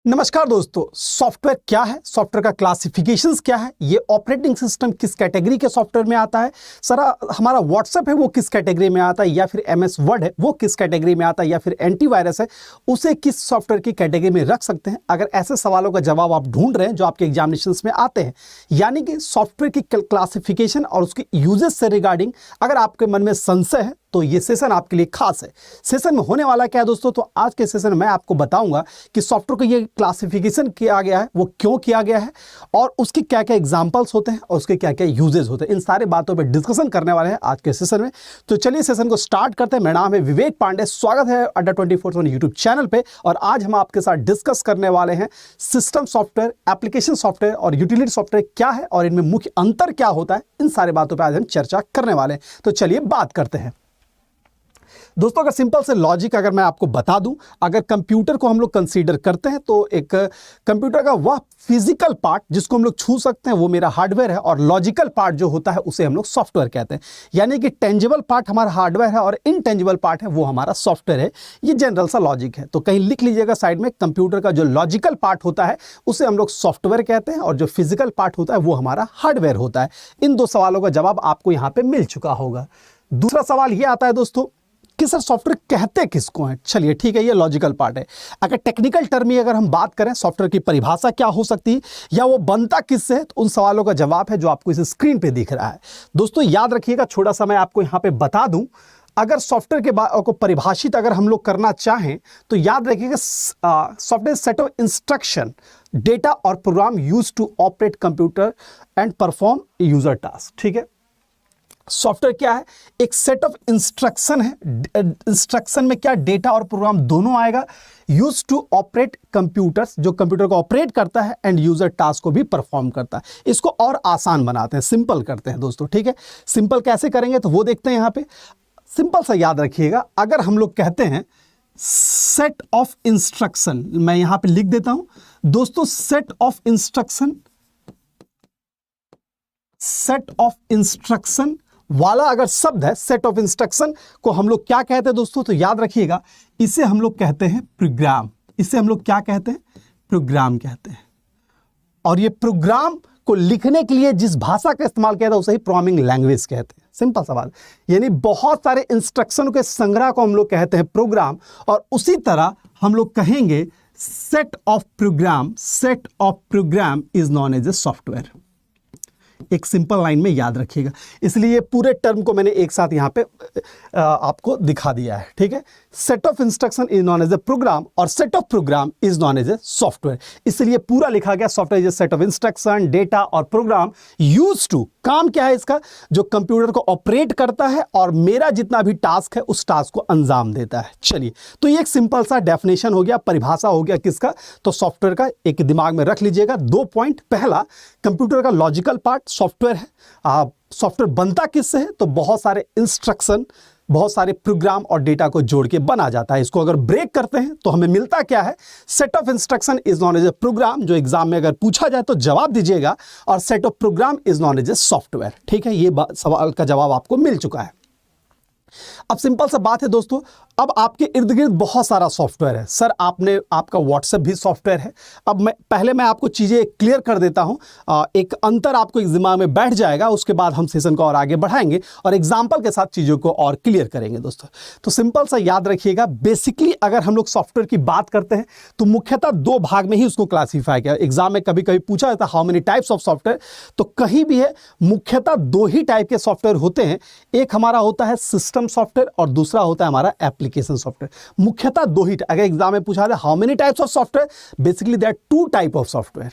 नमस्कार दोस्तों, सॉफ्टवेयर क्या है, सॉफ्टवेयर का क्लासिफिकेशंस क्या है, ये ऑपरेटिंग सिस्टम किस कैटेगरी के सॉफ्टवेयर में आता है, सारा हमारा व्हाट्सएप है वो किस कैटेगरी में आता है, या फिर एमएस वर्ड है वो किस कैटेगरी में आता है, या फिर एंटीवायरस है उसे किस सॉफ्टवेयर की कैटेगरी में रख सकते हैं। अगर ऐसे सवालों का जवाब आप ढूंढ रहे हैं जो आपके एग्जामिनेशंस में आते हैं, यानी कि सॉफ्टवेयर की क्लासिफिकेशन और उसके यूजेस से रिगार्डिंग अगर आपके मन में संशय है तो ये सेशन आपके लिए खास है। सेशन में होने वाला क्या है दोस्तों, तो आज के सेशन में मैं आपको बताऊंगा कि सॉफ्टवेयर को ये क्लासिफिकेशन किया गया है वो क्यों किया गया है और उसके क्या क्या एग्जांपल्स होते हैं और उसके क्या क्या यूजेस होते हैं। इन सारे बातों पे डिस्कशन करने वाले हैं आज के सेशन में। तो चलिए सेशन को स्टार्ट करते हैं। मेरा नाम है विवेक पांडे, स्वागत है अड्डा 24 यूट्यूब चैनल पे। और आज हम आपके साथ डिस्कस करने वाले हैं सिस्टम सॉफ्टवेयर, एप्लीकेशन सॉफ्टवेयर और यूटिलिटी सॉफ्टवेयर क्या है और इनमें मुख्य अंतर क्या होता है। इन सारे बातों पर आज हम चर्चा करने वाले हैं। तो चलिए बात करते हैं दोस्तों। अगर सिंपल से लॉजिक अगर मैं आपको बता दूं, अगर कंप्यूटर को हम लोग कंसीडर करते हैं तो एक कंप्यूटर का वह फिजिकल पार्ट जिसको हम लोग छू सकते हैं वो मेरा हार्डवेयर है, और लॉजिकल पार्ट जो होता है उसे हम लोग सॉफ्टवेयर कहते हैं। यानी कि टेंजिबल पार्ट हमारा हार्डवेयर है और इनटेंजिबल पार्ट है वो हमारा सॉफ्टवेयर है। ये जनरल सा लॉजिक है। तो कहीं लिख लीजिएगा साइड में, कंप्यूटर का जो लॉजिकल पार्ट होता है उसे हम लोग सॉफ्टवेयर कहते हैं और जो फिजिकल पार्ट होता है वो हमारा हार्डवेयर होता है। इन दो सवालों का जवाब आपको यहां पर मिल चुका होगा। दूसरा सवाल यह आता है दोस्तों कि सर सॉफ्टवेयर कहते किसको हैं। चलिए ठीक है, ये लॉजिकल पार्ट है। अगर टेक्निकल टर्म में अगर हम बात करें सॉफ्टवेयर की परिभाषा क्या हो सकती है या वो बनता किससे है, तो उन सवालों का जवाब है जो आपको इस स्क्रीन पे दिख रहा है। दोस्तों याद रखिएगा, छोटा सा मैं आपको यहाँ पे बता दूं, अगर सॉफ्टवेयर के को परिभाषित अगर हम लोग करना चाहें तो याद रखिएगा software set of instruction, data और program use to operate computer and perform user task. ठीक है, सॉफ्टवेयर क्या है, एक सेट ऑफ इंस्ट्रक्शन है। इंस्ट्रक्शन में क्या डेटा और प्रोग्राम दोनों आएगा, यूज टू ऑपरेट कंप्यूटर्स, जो कंप्यूटर को ऑपरेट करता है, एंड यूजर टास्क को भी परफॉर्म करता है। इसको और आसान बनाते हैं, सिंपल करते हैं दोस्तों। ठीक है, सिंपल कैसे करेंगे तो वो देखते हैं यहां पे। सिंपल सा याद रखिएगा, अगर हम लोग कहते हैं सेट ऑफ इंस्ट्रक्शन, मैं यहां पे लिख देता हूं दोस्तों, set of instruction, set of instruction वाला अगर शब्द है, सेट ऑफ इंस्ट्रक्शन को हम लोग क्या कहते हैं दोस्तों, तो याद रखिएगा इसे हम लोग कहते हैं प्रोग्राम। इसे हम लोग क्या कहते हैं, प्रोग्राम कहते हैं। और ये प्रोग्राम को लिखने के लिए जिस भाषा का इस्तेमाल किया था उसे ही प्रोग्रामिंग लैंग्वेज कहते हैं। सिंपल सवाल, यानी बहुत सारे इंस्ट्रक्शन के संग्रह को हम लोग कहते हैं प्रोग्राम। और उसी तरह हम लोग कहेंगे set of program, set of program is known as a software. एक सिंपल लाइन में याद रखिएगा, इसलिए पूरे टर्म को मैंने एक साथ यहां पे आपको दिखा दिया है। ठीक है, set of instruction is known as a program और set of program is known as a software. इसलिए पूरा लिखा गया software is set of instruction, data और प्रोग्राम यूज टू, काम क्या है इसका, जो कंप्यूटर को ऑपरेट करता है और मेरा जितना भी टास्क है उस टास्क को अंजाम देता है। चलिए, तो ये एक सिंपल सा डेफिनेशन हो गया, परिभाषा हो गया किसका, तो सॉफ्टवेयर का। एक दिमाग में रख लीजिएगा 2 पॉइंट। पहला, कंप्यूटर का लॉजिकल पार्ट सॉफ्टवेयर है। सॉफ्टवेयर बनता किससे है, तो बहुत सारे इंस्ट्रक्शन, बहुत सारे प्रोग्राम और डेटा को जोड़ के बना जाता है। इसको अगर ब्रेक करते हैं तो हमें मिलता क्या है, set of instruction is known as a program, जो एग्जाम में अगर पूछा जाए तो जवाब दीजिएगा, और set of program is known as a software. ठीक है, ये सवाल का जवाब आपको मिल चुका है। अब सिंपल सा बात है दोस्तों, अब आपके इर्द गिर्द बहुत सारा सॉफ्टवेयर है। सर आपका व्हाट्सएप भी सॉफ्टवेयर है। अब मैं आपको चीज़ें क्लियर कर देता हूं, एक अंतर आपको एक दिमाग में बैठ जाएगा, उसके बाद हम सेशन को और आगे बढ़ाएंगे और एग्जाम्पल के साथ चीज़ों को और क्लियर करेंगे दोस्तों। तो सिंपल सा याद रखिएगा, बेसिकली अगर हम लोग सॉफ्टवेयर की बात करते हैं तो मुख्यतः 2 भाग में ही उसको क्लासीफाई किया। एग्जाम में कभी कभी पूछा जाता है how many types of software, तो कहीं भी है मुख्यतः 2 ही टाइप के सॉफ्टवेयर होते हैं। एक हमारा होता है सिस्टम सॉफ्टवेयर और दूसरा होता है हमारा एप्लीकेशन सॉफ्टवेयर। मुख्यतः 2 ही। अगर एग्जाम में पूछा जाए how many types of software, basically there are 2 type of software.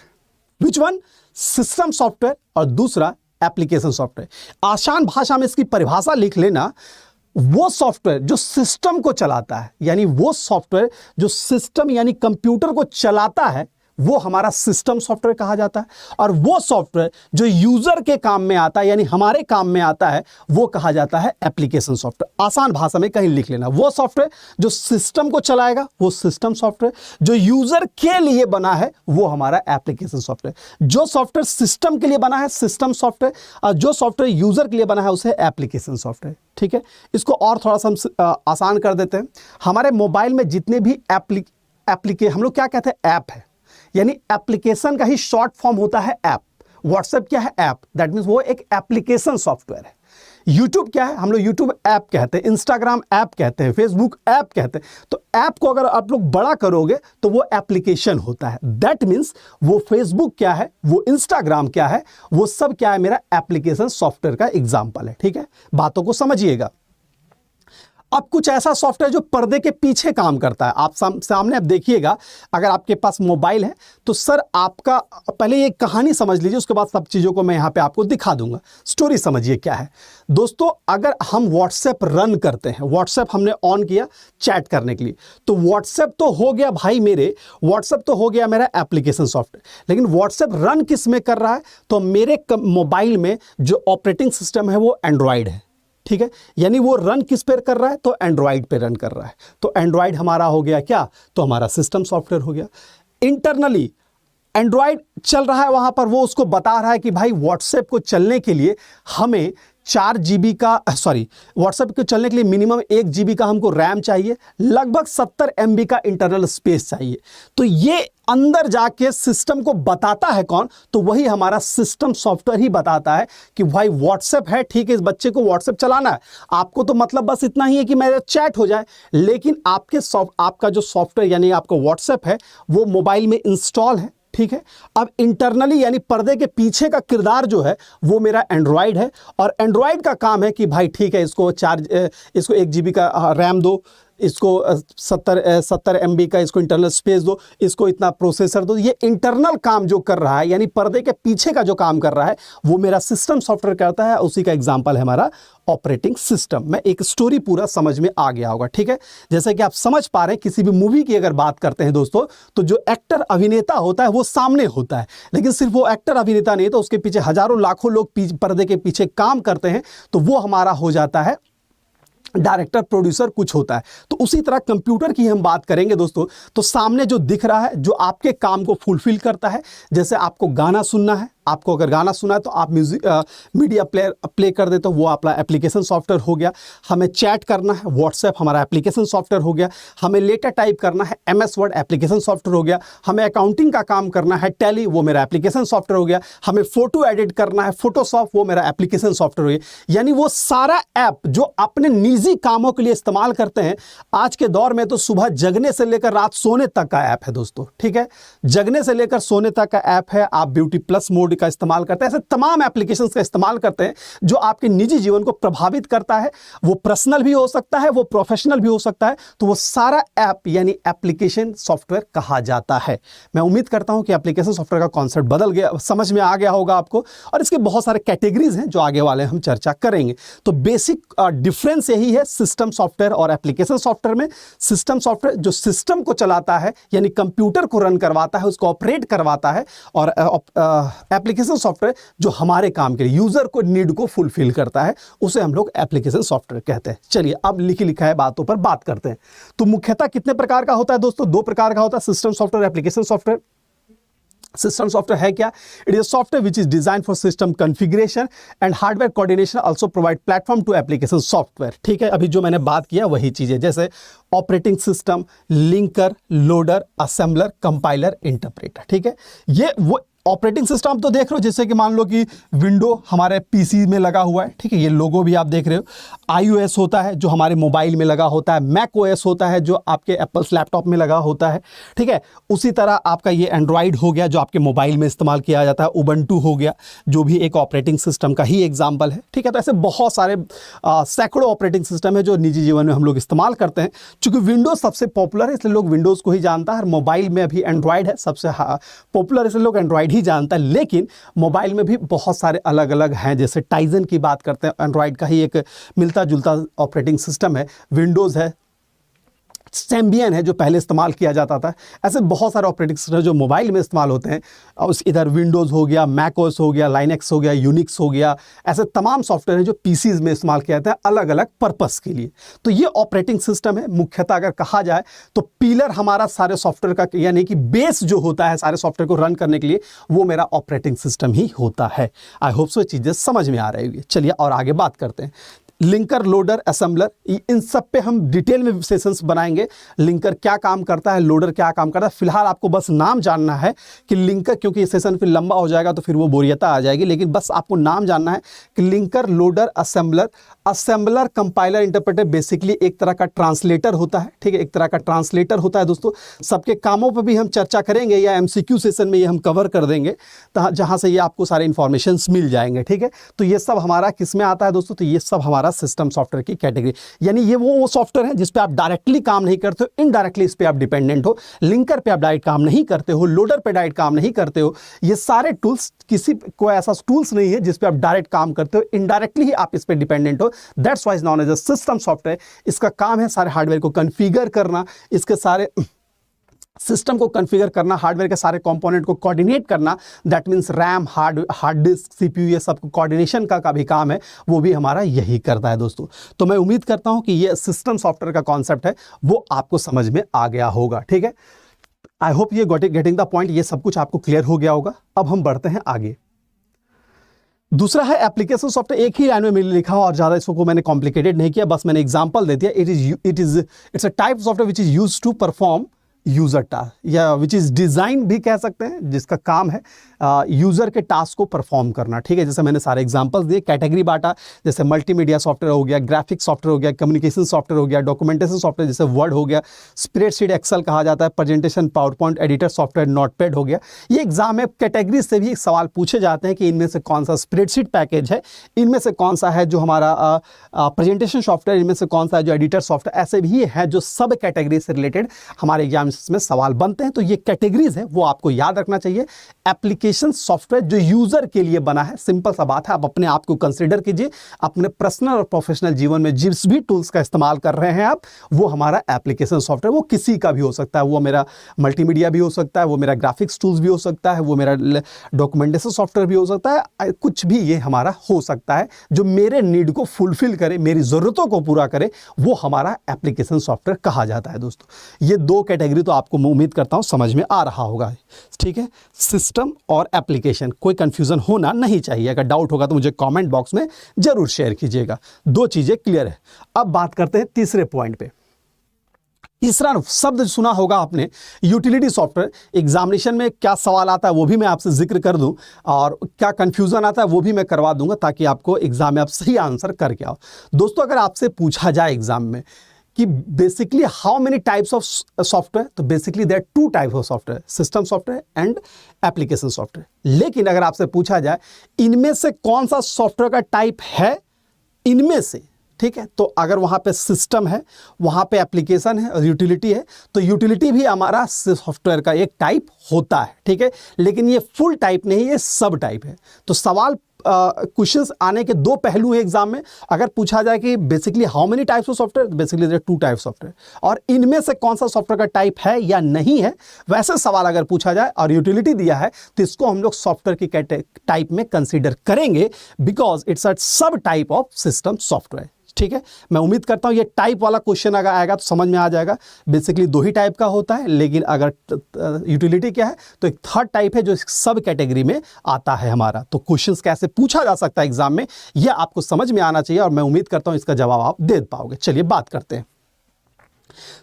Which one, system software और दूसरा एप्लीकेशन सॉफ्टवेयर। आसान भाषा में इसकी परिभाषा लिख लेना, वो सॉफ्टवेयर जो सिस्टम को चलाता है, यानी वो सॉफ्टवेयर जो सिस्टम यानी कंप्यूटर को चलाता है वो हमारा सिस्टम सॉफ्टवेयर कहा जाता है, और वो सॉफ्टवेयर जो यूजर के काम में आता है यानी हमारे काम में आता है वो कहा जाता है एप्लीकेशन सॉफ्टवेयर। आसान भाषा में कहीं लिख लेना, वो सॉफ्टवेयर जो सिस्टम को चलाएगा वो सिस्टम सॉफ्टवेयर, जो यूजर के लिए बना है वो हमारा एप्लीकेशन सॉफ्टवेयर। जो सॉफ्टवेयर सिस्टम के लिए बना है सिस्टम सॉफ्टवेयर, और जो सॉफ्टवेयर यूजर के लिए बना है उसे एप्लीकेशन सॉफ्टवेयर। ठीक है, इसको और थोड़ा सा हम आसान कर देते हैं। हमारे मोबाइल में जितने भी हम लोग क्या कहते हैं, ऐप है, यानी एप्लीकेशन का ही शॉर्ट फॉर्म होता है ऐप। व्हाट्सएप क्या है? ऐप। दैट मीन्स वो एक एप्लीकेशन सॉफ्टवेयर है। यूट्यूब क्या है? हम लोग यूट्यूब ऐप कहते हैं, इंस्टाग्राम ऐप कहते हैं, फेसबुक ऐप कहते हैं। तो ऐप को अगर आप लोग बड़ा करोगे तो वो एप्लीकेशन होता है। दैट मीन्स वो फेसबुक क्या है, वो इंस्टाग्राम क्या है, वो सब क्या है? मेरा एप्लीकेशन सॉफ्टवेयर का एग्जाम्पल है। ठीक है, बातों को समझिएगा। अब कुछ ऐसा सॉफ्टवेयर जो पर्दे के पीछे काम करता है। आप सामने आप देखिएगा, अगर आपके पास मोबाइल है तो सर आपका पहले ये कहानी समझ लीजिए, उसके बाद सब चीज़ों को मैं यहाँ पे आपको दिखा दूंगा। स्टोरी समझिए क्या है दोस्तों। अगर हम व्हाट्सएप रन करते हैं, व्हाट्सएप हमने ऑन किया चैट करने के लिए, तो व्हाट्सएप तो हो गया भाई मेरे, व्हाट्सएप तो हो गया मेरा एप्लीकेशन सॉफ्टवेयर, लेकिन व्हाट्सएप रन किस में कर रहा है? तो मेरे मोबाइल में जो ऑपरेटिंग सिस्टम है वो एंड्रॉयड है। ठीक है, यानी वो रन किस पर कर रहा है? तो एंड्रॉयड पे रन कर रहा है। तो एंड्रॉयड हमारा हो गया क्या? तो हमारा सिस्टम सॉफ्टवेयर हो गया। इंटरनली एंड्रॉयड चल रहा है वहां पर, वो उसको बता रहा है कि भाई व्हाट्सएप को चलने के लिए हमें 4 GB का व्हाट्सएप को चलने के लिए मिनिमम 1 GB का हमको रैम चाहिए, लगभग 70 MB का इंटरनल स्पेस चाहिए। तो ये अंदर जाके सिस्टम को बताता है कौन? तो वही हमारा सिस्टम सॉफ्टवेयर ही बताता है कि भाई व्हाट्सएप है, ठीक है, इस बच्चे को व्हाट्सएप चलाना है, आपको तो मतलब बस इतना ही है कि मेरा चैट हो जाए। लेकिन आपका जो सॉफ्टवेयर यानी आपका व्हाट्सएप है वो मोबाइल में इंस्टॉल है। ठीक है, अब इंटरनली यानी पर्दे के पीछे का किरदार जो है वो मेरा एंड्रॉयड है, और एंड्रॉयड का काम है कि भाई ठीक है, इसको 1 GB का रैम दो, इसको 70 MB का इसको इंटरनल स्पेस दो, इसको इतना प्रोसेसर दो। ये इंटरनल काम जो कर रहा है यानी पर्दे के पीछे का जो काम कर रहा है वो मेरा सिस्टम सॉफ्टवेयर करता है। उसी का एग्जांपल है हमारा ऑपरेटिंग सिस्टम। मैं एक स्टोरी पूरा समझ में आ गया होगा। ठीक है, जैसे कि आप समझ पा रहे हैं, किसी भी मूवी की अगर बात करते हैं दोस्तों, तो जो एक्टर अभिनेता होता है वो सामने होता है, लेकिन सिर्फ वो एक्टर अभिनेता नहीं, तो उसके पीछे हजारों लाखों लोग पर्दे के पीछे काम करते हैं। तो वो हमारा हो जाता है डायरेक्टर, प्रोड्यूसर कुछ होता है। तो उसी तरह कंप्यूटर की हम बात करेंगे दोस्तों, तो सामने जो दिख रहा है जो आपके काम को फुलफिल करता है, जैसे आपको गाना सुनना है, आपको अगर गाना सुना है तो आप मीडिया प्लेयर प्ले कर देते हो, वो अपना एप्लीकेशन सॉफ्टवेयर हो गया। हमें चैट करना है, व्हाट्सएप हमारा एप्लीकेशन सॉफ्टवेयर हो गया। हमें लेटर टाइप करना है, MS वर्ड एप्लीकेशन सॉफ्टवेयर हो गया। हमें अकाउंटिंग का काम करना है, टैली, वो मेरा एप्लीकेशन सॉफ्टवेयर हो गया। हमें फोटो एडिट करना है, फोटोशॉप, वो मेरा एप्लीकेशन सॉफ्टवेयर हो गया। यानी वो सारा ऐप जो अपने निजी कामों के लिए इस्तेमाल करते हैं, आज के दौर में तो सुबह जगने से लेकर रात सोने तक का ऐप है दोस्तों। ठीक है, जगने से लेकर सोने तक का ऐप है। आप ब्यूटी प्लस मोड का इस्तेमाल करते हैं, ऐसे तमाम एप्लीकेशंस का इस्तेमाल करते हैं जो आपके निजी जीवन को प्रभावित करता है। वो पर्सनल भी हो सकता है, वो प्रोफेशनल भी हो सकता है। तो वो सारा ऐप यानी एप्लीकेशन सॉफ्टवेयर कहा जाता है। मैं उम्मीद करता हूं कि एप्लीकेशन सॉफ्टवेयर का कॉन्सेप्ट बदल गया, समझ में आ गया होगा आपको, और इसके बहुत सारे कैटेगरीज हैं जो आगे वाले हम चर्चा करेंगे। तो बेसिक डिफरेंस यही है सिस्टम सॉफ्टवेयर और एप्लीकेशन सॉफ्टवेयर में। सिस्टम सॉफ्टवेयर जो सिस्टम को चलाता है यानी कंप्यूटर को रन करवाता है, उसको ऑपरेट करवाता है, और एप्लीकेशन सॉफ्टवेयर जो हमारे काम के लिए यूजर को नीड को फुलफिल करता है, उसे हम लोग एप्लीकेशन सॉफ्टवेयर कहते हैं। चलिए अब लिखी लिखाई बातों पर बात करते हैं। तो मुख्यतः कितने प्रकार का होता है दोस्तों? 2 प्रकार का होता है, system software, application software. System software है क्या? It is software which is design for system configuration and hardware coordination, also provide platform to application software. ठीक है, अभी जो मैंने बात किया वही चीजें, जैसे operating system, linker, loader, assembler, compiler, interpreter. ठीक है, ये वो ऑपरेटिंग सिस्टम तो देख रहे हो, जैसे कि मान लो कि विंडो हमारे पीसी में लगा हुआ है। ठीक है, ये लोगो भी आप देख रहे हो। iOS होता है जो हमारे मोबाइल में लगा होता है, मैक OS होता है जो आपके एप्पल्स लैपटॉप में लगा होता है। ठीक है, उसी तरह आपका ये एंड्रॉयड हो गया जो आपके मोबाइल में इस्तेमाल किया जाता है। उबंटू हो गया जो भी एक ऑपरेटिंग सिस्टम का ही एग्जाम्पल है। ठीक है, तो ऐसे बहुत सारे सैकड़ों ऑपरेटिंग सिस्टम है जो निजी जीवन में हम लोग इस्तेमाल करते हैं। चूंकि विंडोज सबसे पॉपुलर है इसलिए लोग विंडोज को ही जानता है, और मोबाइल में अभी एंड्रॉयड है सबसे पॉपुलर, इसलिए लोग एंड्रॉयड ही जानता है। लेकिन मोबाइल में भी बहुत सारे अलग अलग हैं, जैसे टाइजन की बात करते हैं, एंड्रॉयड का ही एक मिलता जुलता ऑपरेटिंग सिस्टम है। विंडोज है, सैम्बियन है जो पहले इस्तेमाल किया जाता था। ऐसे बहुत सारे ऑपरेटिंग सिस्टम जो मोबाइल में इस्तेमाल होते हैं। उस इधर विंडोज़ हो गया, मैक OS हो गया, लाइनेक्स हो गया, यूनिक्स हो गया, ऐसे तमाम सॉफ्टवेयर हैं जो पीसीज में इस्तेमाल किया जाता है अलग अलग पर्पस के लिए। तो ये ऑपरेटिंग सिस्टम है। मुख्यतः अगर कहा जाए तो पिलर हमारा सारे सॉफ्टवेयर का यानी कि बेस जो होता है सारे सॉफ्टवेयर को रन करने के लिए, वो मेरा ऑपरेटिंग सिस्टम ही होता है। आई होप सो चीज़ें समझ में आ रही होगी। चलिए और आगे बात करते हैं। लिंकर, लोडर, असेंबलर, इन सब पे हम डिटेल में सेशंस बनाएंगे। लिंकर क्या काम करता है, लोडर क्या काम करता है। फिलहाल आपको बस नाम जानना है कि लिंकर, क्योंकि ये सेशन फिर लंबा हो जाएगा तो फिर वो बोरियता आ जाएगी, लेकिन बस आपको नाम जानना है कि linker, loader, assembler. Assembler compiler interpreter basically एक तरह का ट्रांसलेटर होता है, ठीक है, एक तरह का ट्रांसलेटर होता है दोस्तों। सबके कामों पर भी हम चर्चा करेंगे या एमसीक्यू सेशन में ये हम कवर कर देंगे, जहां से ये आपको सारे इंफॉर्मेशन मिल जाएंगे, ठीक है। तो ये सब हमारा किस में आता है दोस्तों, तो ये सब हमारा सिस्टम सॉफ्टवेयर की कैटेगरी, यानी ये वो सॉफ्टवेयर है जिस पे आप डायरेक्टली काम नहीं करते हो, इनडायरेक्टली इस पे आप डिपेंडेंट हो। लिंकर पे आप डायरेक्ट काम नहीं करते हो, लोडर पे डायरेक्ट काम नहीं करते हो। ये सारे टूल्स, किसी कोई ऐसा टूल्स नहीं है जिस पे आप डायरेक्ट काम करते हो, इनडायरेक्टली ही आप इस पे डिपेंडेंट हो। That's why is known as a system software. इसका काम है सारे हार्डवेयर को कॉन्फ़िगर करना, इसके सारे सिस्टम को कॉन्फ़िगर करना, हार्डवेयर के सारे कंपोनेंट को कोऑर्डिनेट करना। That means RAM, hard disk, CPU, ये सब कोऑर्डिनेशन का भी काम है, वो भी हमारा यही करता है दोस्तों। तो मैं उम्मीद करता हूं कि ये सिस्टम सॉफ्टवेयर का कॉन्सेप्ट है वो आपको समझ में आ गया होगा, ठीक है। आई होप ये गेटिंग द पॉइंट, ये सब कुछ आपको क्लियर हो गया होगा। अब हम बढ़ते हैं आगे। दूसरा है एप्लीकेशन सॉफ्टवेयर। एक ही लाइन में लिखा और ज़्यादा इसको मैंने कॉम्प्लिकेटेड नहीं किया, बस मैंने एग्जांपल दे दिया। It's a type of software which is use to perform user task, या विच इज़ डिज़ाइन भी कह सकते हैं, जिसका काम है यूज़र के टास्क को परफॉर्म करना, ठीक है। जैसे मैंने सारे एग्जांपल्स दिए, कैटेगरी बांटा, जैसे मल्टीमीडिया सॉफ्टवेयर हो गया, ग्राफिक्स सॉफ्टवेयर हो गया, कम्युनिकेशन सॉफ्टवेयर हो गया, डॉक्यूमेंटेशन सॉफ्टवेयर जैसे वर्ड हो गया, स्प्रेडशीट एक्सेल कहा जाता है, presentation power point editor software, notepad हो गया। ये एग्जाम में कैटेगरी से भी सवाल पूछे जाते हैं कि इनमें से कौन सा स्प्रेडशीट पैकेज है, इनमें से कौन सा है जो हमारा प्रेजेंटेशन सॉफ्टवेयर, इनमें से कौन सा है जो एडिटर सॉफ्टवेयर। ऐसे भी है जो सब कैटेगरी से रिलेटेड हमारे एग्जाम में सवाल बनते हैं। तो ये कैटेगरीज है वो आपको याद रखना चाहिए। एप्लीकेशन सॉफ्टवेयर जो यूजर के लिए बना है, सिंपल सा बात है, आप अपने आप को कंसीडर कीजिए। अपने पर्सनल और प्रोफेशनल जीवन में जिस भी टूल्स का इस्तेमाल कर रहे हैं आप, वो हमारा एप्लीकेशन सॉफ्टवेयर, वो किसी का भी हो सकता है। वो मेरा मल्टीमीडिया भी हो सकता है, वो मेरा ग्राफिक्स टूल्स भी हो सकता है, वो मेरा डॉक्यूमेंटेशन सॉफ्टवेयर भी हो सकता है, कुछ भी ये हमारा हो सकता है जो मेरे नीड को फुलफिल करे, मेरी ज़रूरतों को पूरा करे, वो हमारा एप्लीकेशन सॉफ्टवेयर कहा जाता है दोस्तों। ये दो कैटेगरी तो आपको उम्मीद करता हूं समझ में आ रहा होगा, ठीक है। सिस्टम और एप्लीकेशन, कोई कंफ्यूजन होना नहीं चाहिए। अगर डाउट होगा तो मुझे कमेंट बॉक्स में जरूर शेयर कीजिएगा। दो चीजें क्लियर है। अब बात करते हैं तीसरे पॉइंट पे। तीसरा शब्द सुना होगा आपने, यूटिलिटी सॉफ्टवेयर। एग्जामिनेशन में क्या सवाल आता है वो भी मैं आपसे जिक्र कर दूं, और क्या कंफ्यूजन आता है वो भी मैं करवा दूंगा, ताकि आपको एग्जाम में आप सही आंसर करके आओ। दोस्तों, अगर आपसे पूछा जाए एग्जाम में कि basically how many types of software, तो basically there are two types of software, system software and application software. लेकिन अगर आपसे पूछा जाए इनमें से कौन सा सॉफ्टवेयर का टाइप है, इनमें से, ठीक है, तो अगर वहां पे सिस्टम है, वहां पे एप्लीकेशन है और यूटिलिटी है, तो यूटिलिटी भी हमारा सॉफ्टवेयर का एक टाइप होता है, ठीक है। लेकिन ये फुल टाइप नहीं, ये सब टाइप है। तो सवाल क्वेश्चंस आने के दो पहलू हैं एग्जाम में। अगर पूछा जाए कि basically how many types of software, basically there are two types software, और इनमें से कौन सा सॉफ्टवेयर का टाइप है या नहीं है, वैसे सवाल अगर पूछा जाए और यूटिलिटी दिया है, तो इसको हम लोग सॉफ्टवेयर की टाइप में कंसीडर करेंगे, बिकॉज इट्स अ सब टाइप ऑफ सिस्टम सॉफ्टवेयर, ठीक है। मैं उम्मीद करता हूं ये टाइप वाला क्वेश्चन अगर आएगा तो समझ में आ जाएगा। बेसिकली दो ही टाइप का होता है, लेकिन अगर यूटिलिटी क्या है तो एक थर्ड टाइप है जो सब कैटेगरी में आता है हमारा। तो क्वेश्चंस कैसे पूछा जा सकता है एग्जाम में, यह आपको समझ में आना चाहिए, और मैं उम्मीद करता हूं इसका जवाब आप दे पाओगे। चलिए बात करते हैं।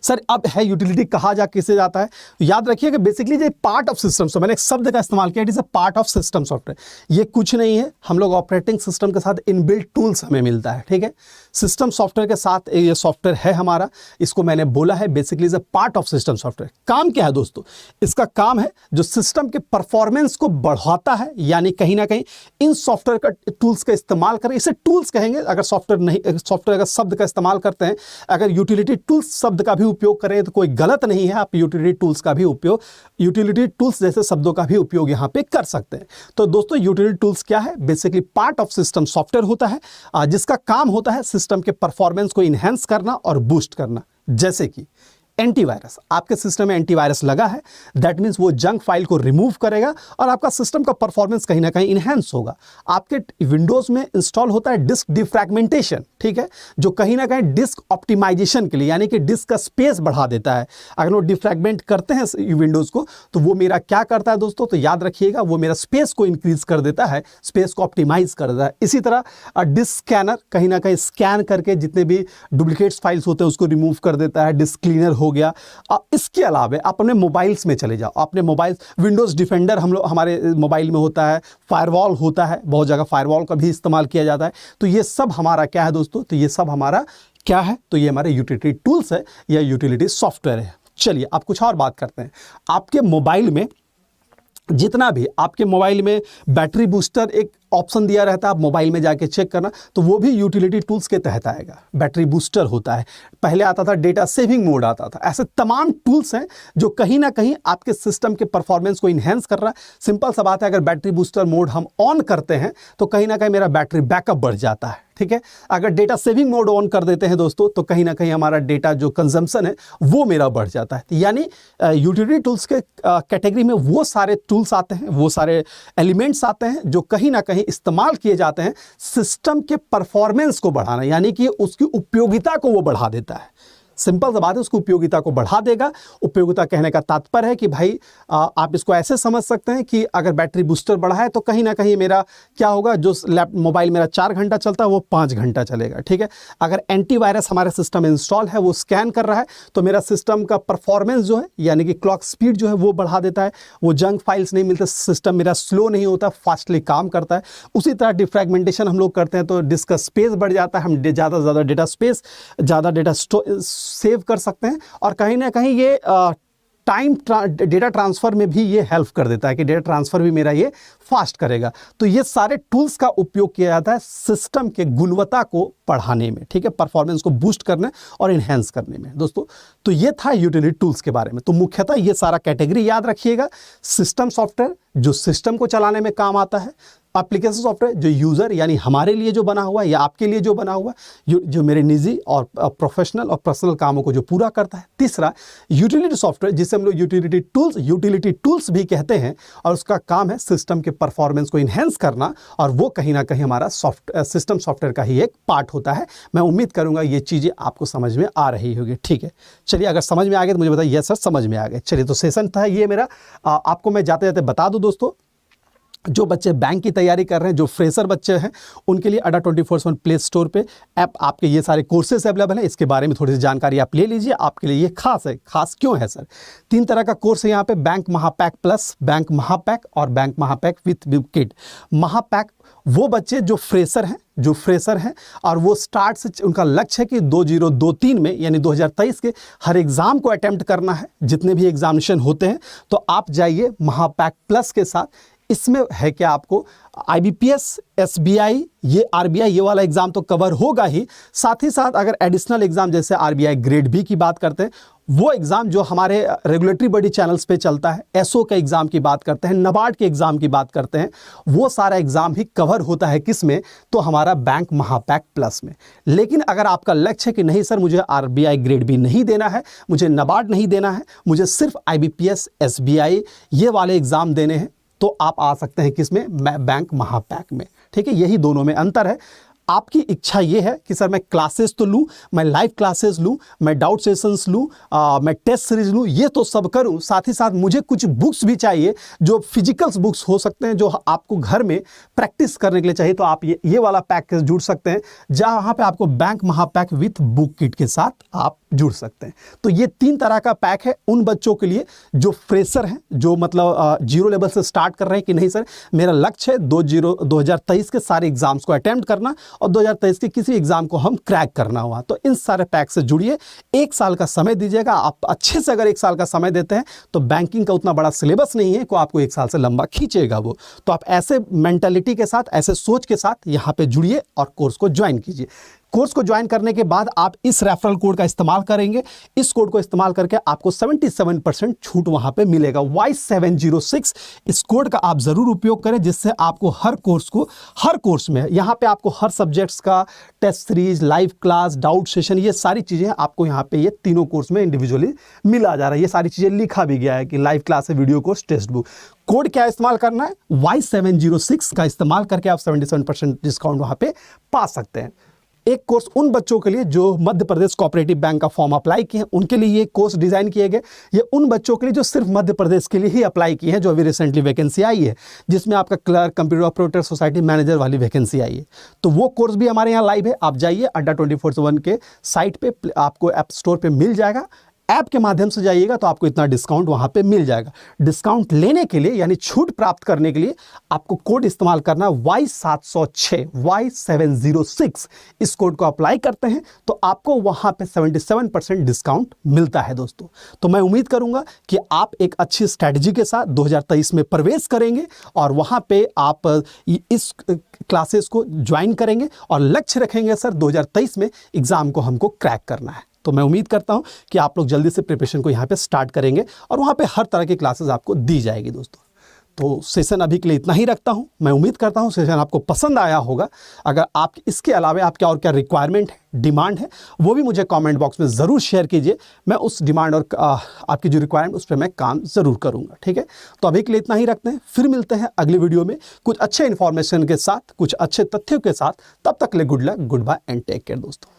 सर, अब है यूटिलिटी कहा जा किसे जाता है, याद रखिए कि बेसिकली ये पार्ट ऑफ सिस्टम, तो मैंने एक शब्द का इस्तेमाल किया, it is a part of system software. ये कुछ नहीं है, हम लोग ऑपरेटिंग सिस्टम के साथ इनबिल्ट टूल्स हमें मिलता है, ठीक है। सिस्टम सॉफ्टवेयर के साथ ये सॉफ्टवेयर है हमारा, इसको मैंने बोला है basically is a part of system software. काम क्या है दोस्तों, इसका काम है जो सिस्टम के परफॉर्मेंस को बढ़ाता है, यानी कहीं ना कहीं इन सॉफ्टवेयर का टूल्स का इस्तेमाल करें, इसे टूल्स कहेंगे अगर सॉफ्टवेयर नहीं, सॉफ्टवेयर का शब्द का इस्तेमाल करते हैं। अगर यूटिलिटी टूल्स शब्द का भी उपयोग करें तो कोई गलत नहीं है, आप यूटिलिटी टूल्स का भी उपयोग, यूटिलिटी टूल्स जैसे शब्दों का भी उपयोग यहां पे कर सकते हैं। तो दोस्तों, यूटिलिटी टूल्स क्या है, basically part of system software होता है, जिसका काम होता है सिस्टम के परफॉर्मेंस को इनहेंस करना और बूस्ट करना। जैसे कि एंटीवायरस, आपके सिस्टम में एंटीवायरस लगा है, दैट मीन्स वो जंक फाइल को रिमूव करेगा और आपका सिस्टम का परफॉर्मेंस कहीं ना कहीं इनहेंस होगा। आपके विंडोज़ में इंस्टॉल होता है डिस्क डिफ्रैगमेंटेशन, ठीक है, जो कहीं ना कहीं डिस्क ऑप्टिमाइजेशन के लिए, यानी कि डिस्क का स्पेस बढ़ा देता है। अगर वो डिफ्रैगमेंट करते हैं विंडोज़ को तो वो मेरा क्या करता है दोस्तों, तो याद रखिएगा वो मेरा स्पेस को इंक्रीज कर देता है, स्पेस को ऑप्टिमाइज कर देता है। इसी तरह डिस्क स्कैनर कहीं ना कहीं स्कैन करके जितने भी डुप्लीकेट्स फाइल्स होते हैं उसको रिमूव कर देता है, डिस्क क्लीनर हो गया। इसके अलावा आप अपने मोबाइल्स में चले जाओ, अपने मोबाइल विंडोज़ डिफेंडर हमारे मोबाइल में होता है, फायरवॉल होता है, बहुत जगह फायरवॉल का भी इस्तेमाल किया जाता है। तो ये सब हमारा क्या है दोस्तों, तो ये सब हमारा क्या है, तो ये हमारे यूटिलिटी टूल्स है या यूटिलिटी सॉफ्टवेयर है। चलिए अब कुछ और बात करते हैं। आपके मोबाइल में जितना भी आपके मोबाइल में बैटरी बूस्टर एक ऑप्शन दिया रहता है, आप मोबाइल में जाके चेक करना, तो वो भी यूटिलिटी टूल्स के तहत आएगा। बैटरी बूस्टर होता है, पहले आता था डेटा सेविंग मोड आता था। ऐसे तमाम टूल्स हैं जो कहीं ना कहीं आपके सिस्टम के परफॉर्मेंस को इन्हेंस कर रहा है। सिंपल सा बात है, अगर बैटरी बूस्टर मोड हम ऑन करते हैं तो कहीं ना कहीं मेरा बैटरी बैकअप बढ़ जाता है, ठीक है। अगर डेटा सेविंग मोड ऑन कर देते हैं दोस्तों तो कहीं ना कहीं हमारा डेटा जो कंजम्पशन है वो मेरा बढ़ जाता है। यानी यूटिलिटी टूल्स के कैटेगरी में वो सारे टूल्स आते हैं, वो सारे एलिमेंट्स आते हैं जो कहीं ना कहीं इस्तेमाल किए जाते हैं सिस्टम के परफॉर्मेंस को बढ़ाना, यानी कि उसकी उपयोगिता को वो बढ़ा देता है। सिंपल सा बात है, उसकी उपयोगिता को बढ़ा देगा। उपयोगिता कहने का तात्पर्य है कि भाई आप इसको ऐसे समझ सकते हैं कि अगर बैटरी बूस्टर बढ़ा है तो कहीं ना कहीं मेरा क्या होगा, जो मोबाइल मेरा 4 घंटा चलता है वो 5 घंटा चलेगा, ठीक है। अगर एंटीवायरस हमारे सिस्टम में इंस्टॉल है, वो स्कैन कर रहा है तो मेरा सिस्टम का परफॉर्मेंस जो है यानी कि क्लॉक स्पीड जो है वो बढ़ा देता है। वो जंक फाइल्स नहीं मिलते, सिस्टम मेरा स्लो नहीं होता, फास्टली काम करता है। उसी तरह डिफ्रैगमेंटेशन हम लोग करते हैं तो डिस्क का स्पेस बढ़ जाता है, हम ज़्यादा से ज़्यादा डेटा स्पेस, ज़्यादा डेटा सेव कर सकते हैं। और कहीं ना कहीं ये डेटा ट्रांसफ़र में भी ये हेल्प कर देता है कि डेटा ट्रांसफ़र भी मेरा ये फास्ट करेगा। तो ये सारे टूल्स का उपयोग किया जाता है सिस्टम के गुणवत्ता को बढ़ाने में, ठीक है, परफॉर्मेंस को बूस्ट करने और इन्हेंस करने में दोस्तों। तो ये था यूटिलिटी टूल्स के बारे में। तो मुख्यतः ये सारा कैटेगरी याद रखिएगा। सिस्टम सॉफ्टवेयर जो सिस्टम को चलाने में काम आता है, एप्लीकेशन सॉफ्टवेयर जो यूज़र यानी हमारे लिए जो बना हुआ है या आपके लिए जो बना हुआ है, जो मेरे निजी और प्रोफेशनल और पर्सनल कामों को जो पूरा करता है। तीसरा यूटिलिटी सॉफ्टवेयर जिसे हम लोग यूटिलिटी टूल्स भी कहते हैं, और उसका काम है सिस्टम के परफॉर्मेंस को इन्हेंस करना, और वो कहीं ना कहीं हमारा सिस्टम सॉफ्टवेयर का ही एक पार्ट होता है। मैं उम्मीद करूंगा ये चीज़ें आपको समझ में आ रही होगी, ठीक है। चलिए अगर समझ में आ गए तो मुझे बताइए, यस सर समझ में आ गए। चलिए तो सेशन था ये मेरा। आपको मैं जाते जाते बता दूं दोस्तों, जो बच्चे बैंक की तैयारी कर रहे हैं, जो फ्रेशर बच्चे हैं, उनके लिए अड्डा 24/7 प्ले स्टोर पे ऐप आपके ये सारे कोर्सेज अवेलेबल हैं। इसके बारे में थोड़ी सी जानकारी आप ले लीजिए, आपके लिए ये खास है। खास क्यों है सर? 3 तरह का कोर्स है यहाँ पे, बैंक महापैक प्लस, बैंक महापैक और बैंक महापैक विथ बुक किट। महापैक वो बच्चे जो फ्रेशर हैं और वो स्टार्ट से उनका लक्ष्य है कि 2023 में यानी 2023 के हर एग्ज़ाम को अटेम्प्ट करना है, जितने भी एग्जामिनेशन होते हैं। तो आप जाइए महापैक प्लस के साथ। इसमें है कि आपको IBPS, SBI, ये RBI ये वाला एग्ज़ाम तो कवर होगा ही, साथ ही साथ अगर एडिशनल एग्ज़ाम जैसे RBI ग्रेड बी की बात करते हैं, वो एग्ज़ाम जो हमारे रेगुलेटरी बॉडी चैनल्स पे चलता है, SO के एग्ज़ाम की बात करते हैं, NABARD के एग्ज़ाम की बात करते हैं, वो सारा एग्ज़ाम ही कवर होता है किस में, तो हमारा बैंक महापैक प्लस में। लेकिन अगर आपका लक्ष्य है कि नहीं सर मुझे RBI ग्रेड बी नहीं देना है, मुझे NABARD नहीं देना है, मुझे सिर्फ IBPS, SBI ये वाले एग्ज़ाम देने हैं, तो आप आ सकते हैं किसमें, बैंक महापैक में, ठीक है। यही दोनों में अंतर है। आपकी इच्छा ये है कि सर मैं क्लासेस तो लूँ, मैं लाइव क्लासेस लूँ, मैं डाउट सेशंस लूँ, मैं टेस्ट सीरीज लूँ, ये तो सब करूँ, साथ ही साथ मुझे कुछ बुक्स भी चाहिए जो फिजिकल्स बुक्स हो सकते हैं, जो आपको घर में प्रैक्टिस करने के लिए चाहिए। तो आप ये वाला पैकेज जुड़ सकते हैं, जहाँ पे आपको बैंक महापैक विथ बुक किट के साथ आप जुड़ सकते हैं। तो ये 3 तरह का पैक है उन बच्चों के लिए जो फ्रेशर हैं, जो मतलब 0 लेवल से स्टार्ट कर रहे हैं कि नहीं सर मेरा लक्ष्य है 2023 के सारे एग्जाम्स को अटेम्प्ट करना और 2023 के किसी एग्जाम को हम क्रैक करना हुआ। तो इन सारे पैक से जुड़िए, 1 साल का समय दीजिएगा। आप अच्छे से अगर 1 साल का समय देते हैं तो बैंकिंग का उतना बड़ा सिलेबस नहीं है को आपको 1 साल से लंबा खींचेगा वो। तो आप ऐसे मेंटालिटी के साथ, ऐसे सोच के साथ यहाँ पे जुड़िए और कोर्स को ज्वाइन कीजिए। कोर्स को ज्वाइन करने के बाद आप इस रेफरल कोड का इस्तेमाल करेंगे, इस कोड को इस्तेमाल करके आपको 77% छूट वहां पे मिलेगा, Y706। इस कोड का आप जरूर उपयोग करें, जिससे आपको हर कोर्स में यहाँ पे आपको हर सब्जेक्ट्स का test series, live class, doubt session, ये सारी चीजें आपको यहाँ पे ये तीनों कोर्स में इंडिविजुअली मिला जा रहा है। ये सारी चीजें लिखा भी गया है कि लाइव क्लास है, video course, text book. Code क्या इस्तेमाल करना है? Y706 का इस्तेमाल करके आप 77% डिस्काउंट वहां पे पा सकते हैं। एक कोर्स उन बच्चों के लिए जो मध्य प्रदेश कोऑपरेटिव बैंक का फॉर्म अप्लाई किए हैं, उनके लिए ये कोर्स डिजाइन किए गए। ये उन बच्चों के लिए जो सिर्फ मध्य प्रदेश के लिए ही अप्लाई किए हैं, जो अभी रिसेंटली वैकेंसी आई है, जिसमें आपका clerk, computer operator, society manager वाली वैकेंसी आई है। तो वो कोर्स भी हमारे यहाँ लाइव है। आप जाइए अड्डा 24/7 के साइट पे, आपको ऐप स्टोर पे मिल जाएगा। ऐप के माध्यम से जाइएगा तो आपको इतना डिस्काउंट वहां पे मिल जाएगा। डिस्काउंट लेने के लिए यानी छूट प्राप्त करने के लिए आपको कोड इस्तेमाल करना Y706, Y706। इस कोड को अप्लाई करते हैं तो आपको वहां पे 77% डिस्काउंट मिलता है दोस्तों। तो मैं उम्मीद करूंगा कि आप एक अच्छी स्ट्रैटेजी के साथ 2023 में प्रवेश करेंगे और वहां पे आप इस क्लासेस को ज्वाइन करेंगे और लक्ष्य रखेंगे सर 2023 में एग्जाम को हमको क्रैक करना है। तो मैं उम्मीद करता हूं कि आप लोग जल्दी से प्रिपरेशन को यहां पे स्टार्ट करेंगे और वहां पे हर तरह की क्लासेस आपको दी जाएगी दोस्तों। तो सेशन अभी के लिए इतना ही रखता हूं। मैं उम्मीद करता हूं सेशन आपको पसंद आया होगा। अगर आप इसके अलावा आप क्या और क्या रिक्वायरमेंट है, डिमांड है, वो भी मुझे कमेंट बॉक्स में ज़रूर शेयर कीजिए। मैं उस डिमांड और आपकी जो रिक्वायरमेंट उस पर मैं काम ज़रूर करूँगा। ठीक है, तो अभी के लिए इतना ही रखते हैं। फिर मिलते हैं अगली वीडियो में कुछ अच्छे इन्फॉर्मेशन के साथ, कुछ अच्छे तथ्यों के साथ। तब तक के लिए good luck, goodbye and take care दोस्तों।